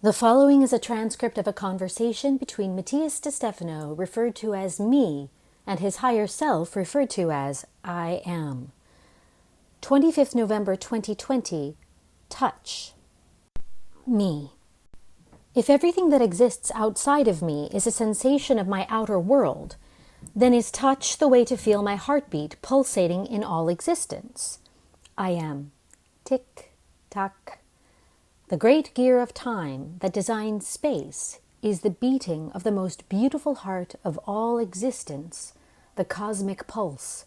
The following is a transcript of a conversation between Matías De Stefano, referred to as me, and his higher self, referred to as I am. 25th November 2020, Touch. Me. If everything that exists outside of me is a sensation of my outer world, then is touch the way to feel my heartbeat pulsating in all existence? I am. Tick, tock. The great gear of time that designs space is the beating of the most beautiful heart of all existence, the cosmic pulse.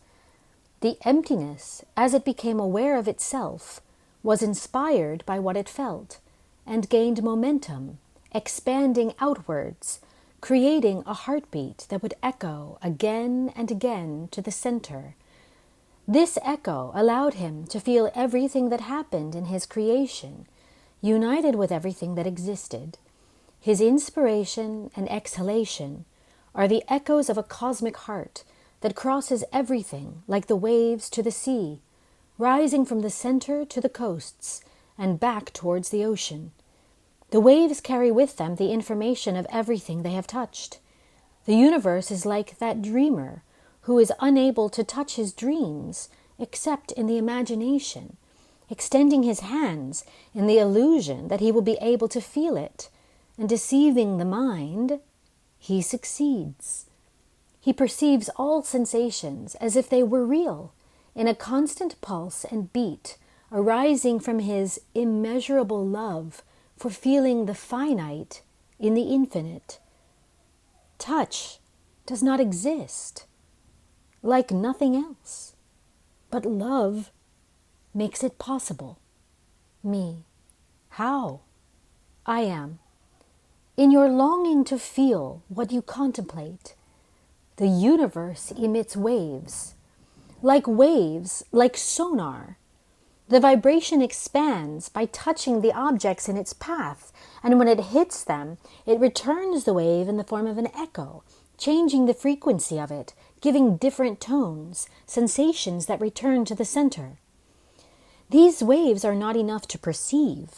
The emptiness, as it became aware of itself, was inspired by what it felt, and gained momentum, expanding outwards, creating a heartbeat that would echo again and again to the center. This echo allowed him to feel everything that happened in his creation, united with everything that existed. His inspiration and exhalation are the echoes of a cosmic heart that crosses everything like the waves to the sea, rising from the center to the coasts and back towards the ocean. The waves carry with them the information of everything they have touched. The universe is like that dreamer who is unable to touch his dreams except in the imagination, extending his hands in the illusion that he will be able to feel it, and deceiving the mind, he succeeds. He perceives all sensations as if they were real, in a constant pulse and beat arising from his immeasurable love for feeling the finite in the infinite. Touch does not exist, like nothing else, but love makes it possible. Me. How? I am. In your longing to feel what you contemplate, the universe emits waves, like sonar. The vibration expands by touching the objects in its path, and when it hits them, it returns the wave in the form of an echo, changing the frequency of it, giving different tones, sensations that return to the center. These waves are not enough to perceive.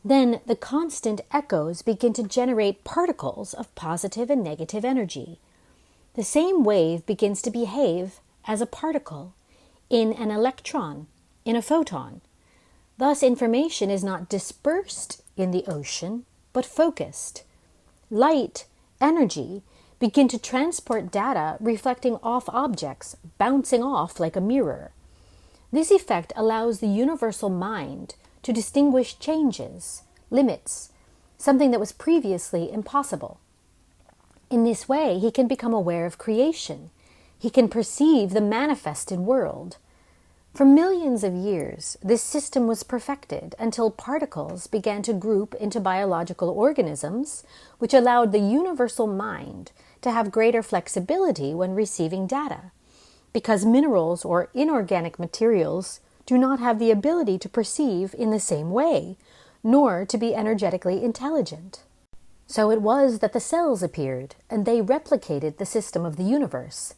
Then the constant echoes begin to generate particles of positive and negative energy. The same wave begins to behave as a particle, in an electron, in a photon. Thus information is not dispersed in the ocean, but focused. Light, energy, begin to transport data reflecting off objects, bouncing off like a mirror. This effect allows the universal mind to distinguish changes, limits, something that was previously impossible. In this way, he can become aware of creation. He can perceive the manifested world. For millions of years, this system was perfected until particles began to group into biological organisms, which allowed the universal mind to have greater flexibility when receiving data, because minerals or inorganic materials do not have the ability to perceive in the same way, nor to be energetically intelligent. So it was that the cells appeared, and they replicated the system of the universe.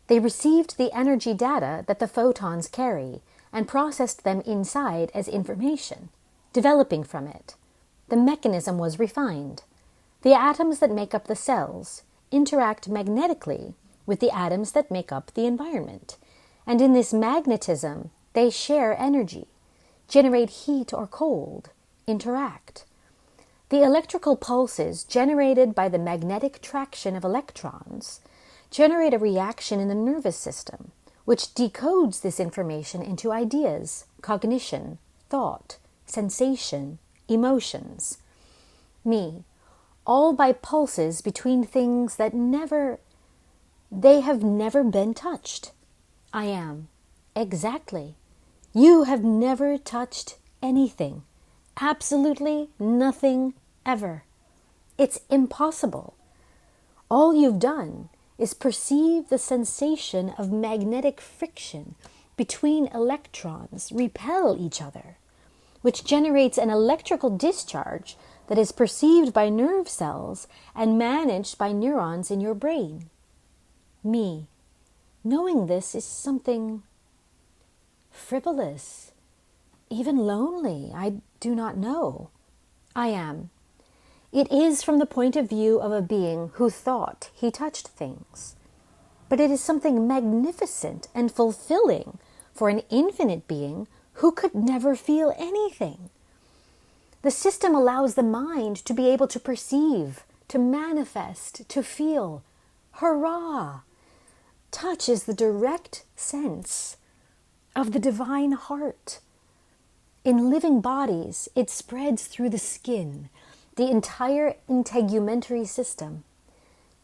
They received the energy data that the photons carry and processed them inside as information, developing from it. The mechanism was refined. The atoms that make up the cells interact magnetically with the atoms that make up the environment, and in this magnetism they share energy, generate heat or cold, interact. The electrical pulses generated by the magnetic traction of electrons generate a reaction in the nervous system, which decodes this information into ideas, cognition, thought, sensation, emotions. Me, all by pulses between things that they have never been touched. I am. Exactly. You have never touched anything. Absolutely nothing ever. It's impossible. All you've done is perceive the sensation of magnetic friction between electrons repel each other, which generates an electrical discharge that is perceived by nerve cells and managed by neurons in your brain. Me. Knowing this is something frivolous, even lonely. I do not know. I am. It is from the point of view of a being who thought he touched things. But it is something magnificent and fulfilling for an infinite being who could never feel anything. The system allows the mind to be able to perceive, to manifest, to feel. Hurrah! Touch is the direct sense of the divine heart. In living bodies, it spreads through the skin, the entire integumentary system.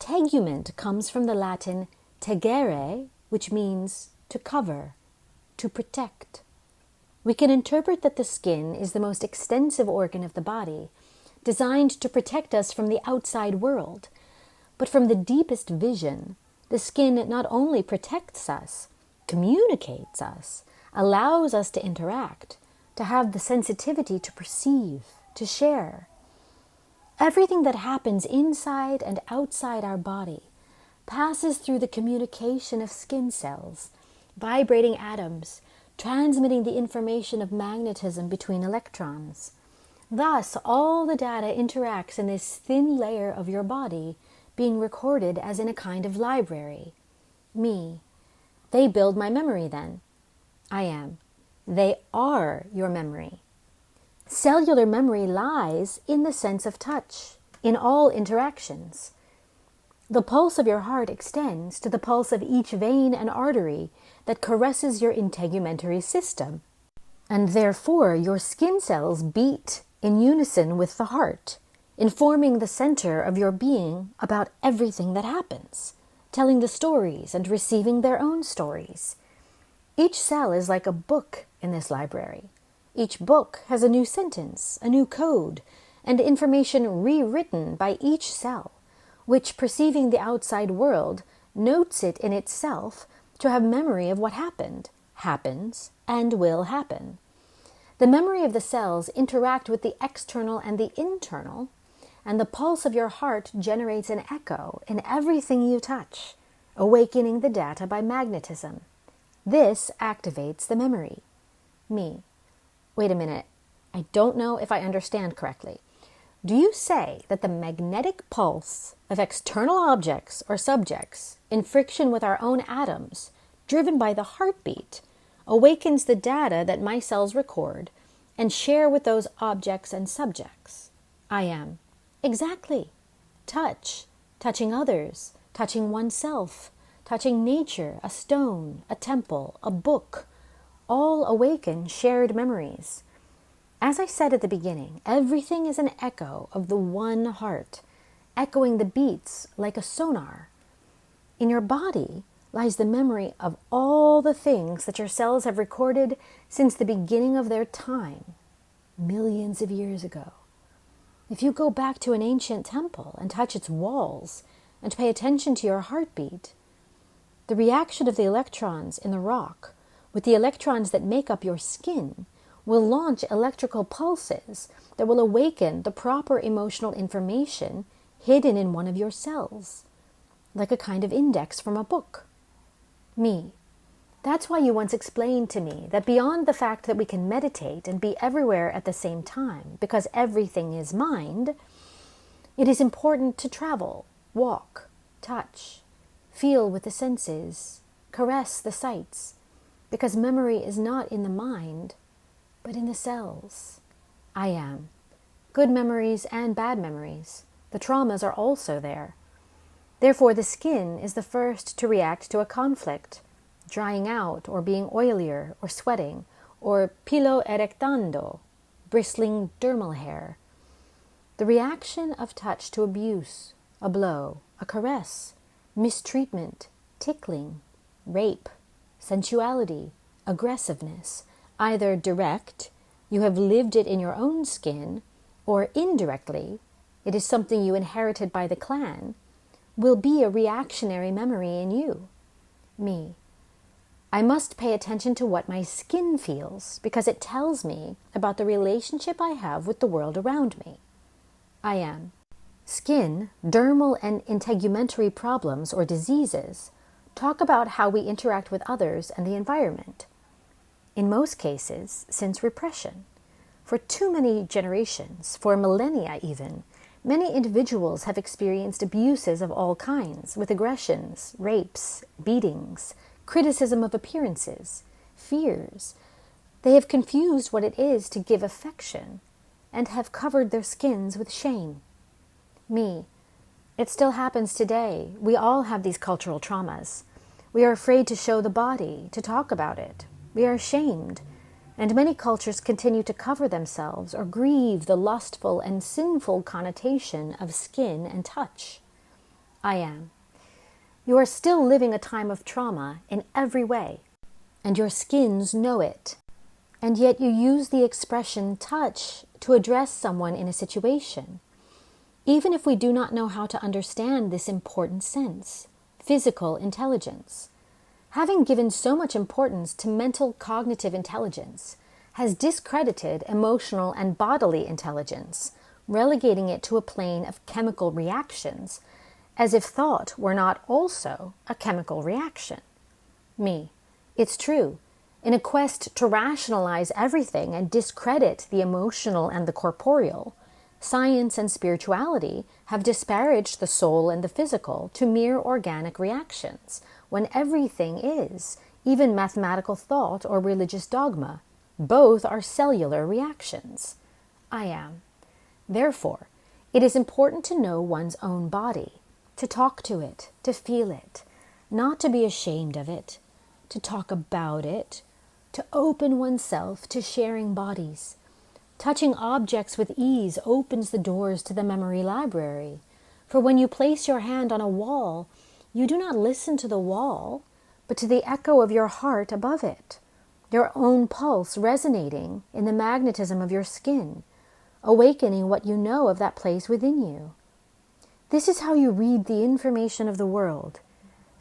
Tegument comes from the Latin tegere, which means to cover, to protect. We can interpret that the skin is the most extensive organ of the body, designed to protect us from the outside world. But from the deepest vision, the skin not only protects us, communicates us, allows us to interact, to have the sensitivity to perceive, to share. Everything that happens inside and outside our body passes through the communication of skin cells, vibrating atoms, transmitting the information of magnetism between electrons. Thus, all the data interacts in this thin layer of your body, being recorded as in a kind of library. Me. They build my memory then. I am. They are your memory. Cellular memory lies in the sense of touch, in all interactions. The pulse of your heart extends to the pulse of each vein and artery that caresses your integumentary system, and therefore your skin cells beat in unison with the heart, informing the center of your being about everything that happens, telling the stories and receiving their own stories. Each cell is like a book in this library. Each book has a new sentence, a new code, and information rewritten by each cell, which, perceiving the outside world, notes it in itself to have memory of what happened, happens, and will happen. The memory of the cells interact with the external and the internal, and the pulse of your heart generates an echo in everything you touch, awakening the data by magnetism. This activates the memory. Me. Wait a minute. I don't know if I understand correctly. Do you say that the magnetic pulse of external objects or subjects in friction with our own atoms, driven by the heartbeat, awakens the data that my cells record and share with those objects and subjects? I am. Exactly. Touch, touching others, touching oneself, touching nature, a stone, a temple, a book, all awaken shared memories. As I said at the beginning, everything is an echo of the one heart, echoing the beats like a sonar. In your body lies the memory of all the things that your cells have recorded since the beginning of their time, millions of years ago. If you go back to an ancient temple and touch its walls and pay attention to your heartbeat, the reaction of the electrons in the rock with the electrons that make up your skin will launch electrical pulses that will awaken the proper emotional information hidden in one of your cells, like a kind of index from a book. Me. That's why you once explained to me that beyond the fact that we can meditate and be everywhere at the same time, because everything is mind, it is important to travel, walk, touch, feel with the senses, caress the sights, because memory is not in the mind, but in the cells. I am. Good memories and bad memories. The traumas are also there. Therefore, the skin is the first to react to a conflict, drying out or being oilier or sweating, or pilo erectando, bristling dermal hair. The reaction of touch to abuse, a blow, a caress, mistreatment, tickling, rape, sensuality, aggressiveness, either direct, you have lived it in your own skin, or indirectly, it is something you inherited by the clan, will be a reactionary memory in you. Me. I must pay attention to what my skin feels because it tells me about the relationship I have with the world around me. I am. Skin, dermal and integumentary problems or diseases talk about how we interact with others and the environment. In most cases, since repression. For too many generations, for millennia even, Many individuals have experienced abuses of all kinds, with aggressions, rapes, beatings, criticism of appearances, fears. They have confused what it is to give affection and have covered their skins with shame. Me. It still happens today. We all have these cultural traumas. We are afraid to show the body, to talk about it. We are ashamed. And many cultures continue to cover themselves or grieve the lustful and sinful connotation of skin and touch. I am. You are still living a time of trauma in every way, and your skins know it. And yet you use the expression touch to address someone in a situation, even if we do not know how to understand this important sense, physical intelligence. Having given so much importance to mental cognitive intelligence has discredited emotional and bodily intelligence, relegating it to a plane of chemical reactions, as if thought were not also a chemical reaction. Me. It's true. In a quest to rationalize everything and discredit the emotional and the corporeal, science and spirituality have disparaged the soul and the physical to mere organic reactions, when everything is, even mathematical thought or religious dogma, both are cellular reactions. I am. Therefore, it is important to know one's own body, to talk to it, to feel it, not to be ashamed of it, to talk about it, to open oneself to sharing bodies. Touching objects with ease opens the doors to the memory library, for when you place your hand on a wall, you do not listen to the wall, but to the echo of your heart above it, your own pulse resonating in the magnetism of your skin, awakening what you know of that place within you. This is how you read the information of the world,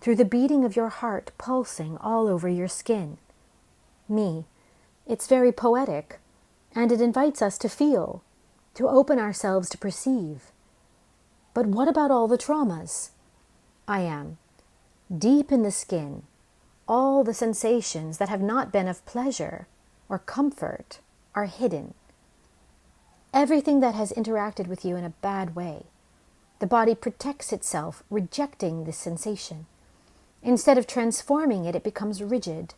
through the beating of your heart pulsing all over your skin. Me. It's very poetic, and it invites us to feel, to open ourselves to perceive. But what about all the traumas? I am. Deep in the skin, all the sensations that have not been of pleasure or comfort are hidden. Everything that has interacted with you in a bad way, the body protects itself, rejecting this sensation. Instead of transforming it, it becomes rigid.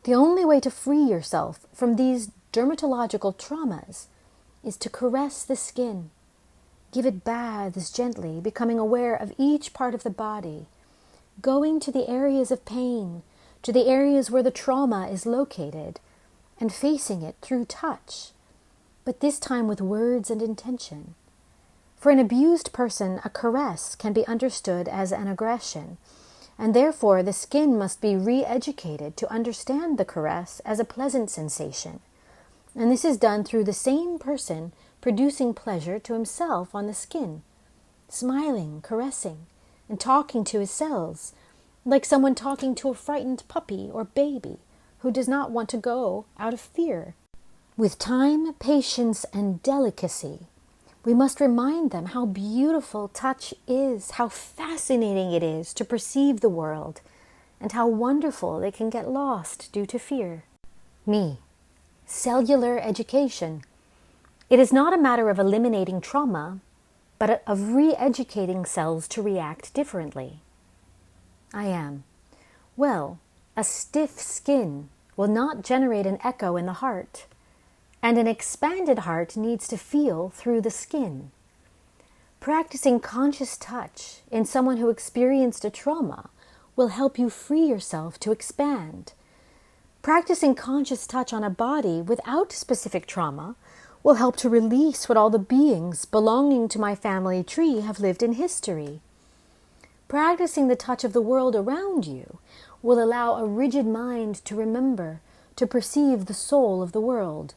The only way to free yourself from these dermatological traumas is to caress the skin. Give it baths gently, becoming aware of each part of the body, going to the areas of pain, to the areas where the trauma is located, and facing it through touch, but this time with words and intention. For an abused person, a caress can be understood as an aggression, and therefore the skin must be re-educated to understand the caress as a pleasant sensation. And this is done through the same person producing pleasure to himself on the skin, smiling, caressing, and talking to his cells, like someone talking to a frightened puppy or baby who does not want to go out of fear. With time, patience, and delicacy, we must remind them how beautiful touch is, how fascinating it is to perceive the world, and how wonderful they can get lost due to fear. Me. Cellular education. It is not a matter of eliminating trauma, but of re-educating cells to react differently. I am. Well, a stiff skin will not generate an echo in the heart, and an expanded heart needs to feel through the skin. Practicing conscious touch in someone who experienced a trauma will help you free yourself to expand. Practicing conscious touch on a body without specific trauma will help to release what all the beings belonging to my family tree have lived in history. Practicing the touch of the world around you will allow a rigid mind to remember, to perceive the soul of the world.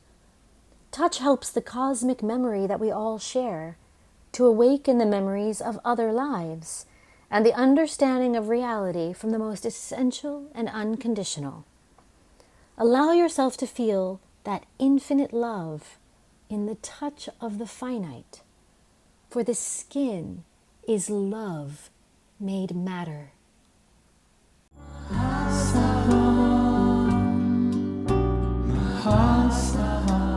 Touch helps the cosmic memory that we all share to awaken the memories of other lives and the understanding of reality from the most essential and unconditional. Allow yourself to feel that infinite love in the touch of the finite, for the skin is love made matter. Mahassaha, Mahassaha.